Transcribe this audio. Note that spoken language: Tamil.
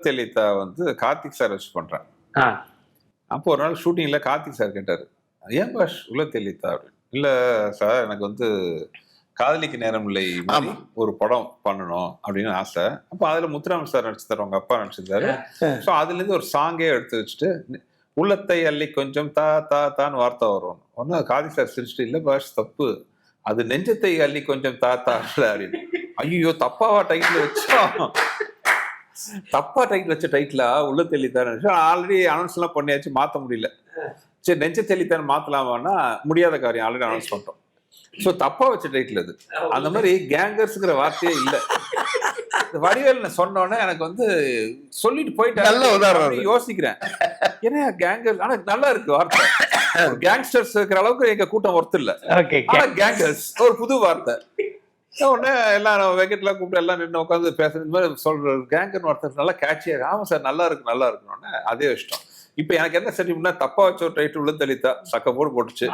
தெளித்தா வந்து கார்த்திக் சார் வச்சு பண்றேன். ஆ, அப்போ ஒரு நாள் ஷூட்டிங்ல கார்த்திக் சார் கேட்டாரு, ஏன் பாஷ் உள்ள தெளித்தா அப்படின்னு. இல்ல சார், எனக்கு வந்து காதலிக்கு நேரம் இல்லை மாதிரி ஆமா. ஒரு படம் பண்ணணும் அப்படின்னு ஆசை. அப்ப அதுல முத்துராமன் சார் நடிச்சிருந்தாரு, உங்க அப்பா நடிச்சிருந்தாரு. ஸோ அதுல இருந்து ஒரு சாங்கே எடுத்து வச்சுட்டு, உள்ளத்தை அள்ளி கொஞ்சம் தா தா தான் வார்த்தை வரும். ஒன்னு கார்த்திக் சார் சிரிச்சுட்டு, இல்ல பாஷ் தப்பு, அது நெஞ்சத்தை அள்ளி கொஞ்சம் தா தா அப்படின்னு. ஐயோ, தப்பாவா டைட்டில் வச்சோம், தப்பா டைட்டில் வச்ச டைட்டிலா உள்ள தெளித்தான். ஆல்ரெடி அனௌன்ஸ் எல்லாம் பண்ணியாச்சு, மாத்த முடியல. சரி, நெஞ்ச தெளித்தான் மாத்தலாமான்னா முடியாத காரியம், ஆல்ரெடி அனௌன்ஸ் பண்ணிட்டோம். ஸோ தப்பா வச்ச டைட்டில் அது. அந்த மாதிரி கேங்கர்ஸ்ங்கிற வார்த்தையே இல்ல. வடிவேல் சொன்னோன்னே எனக்கு வந்து சொல்லிட்டு போயிட்டு நல்ல உதாரணம். யோசிக்கிறேன், ஏன்னா கேங்கர்ஸ் ஆனா நல்லா இருக்கு வார்த்தை. கேங்ஸ்டர்ஸ் இருக்கிற அளவுக்கு எங்க கூட்டம் ஒர்த்து இல்ல. ஓகே. ஆனா கேங்கர்ஸ் ஒரு புது வார்த்தை. உடனே எல்லாம் வெங்கட்லாம் கூப்பிட்டு எல்லாம் நின்று உட்காந்து பேசுறது, இந்த மாதிரி சொல்ற கேங்கர்னு ஒருத்தர் நல்லா கேட்சியா இருக்கு. ஆமா சார், நல்லா இருக்கு நல்லா இருக்குன்னு அதே இஷ்டம். இப்ப எனக்கு என்ன செட்டில்மெண்ட்னா, தப்பா வச்ச ஒரு டைட்டில் உள்ள தெளித்தா சக்க போட்டுச்சு.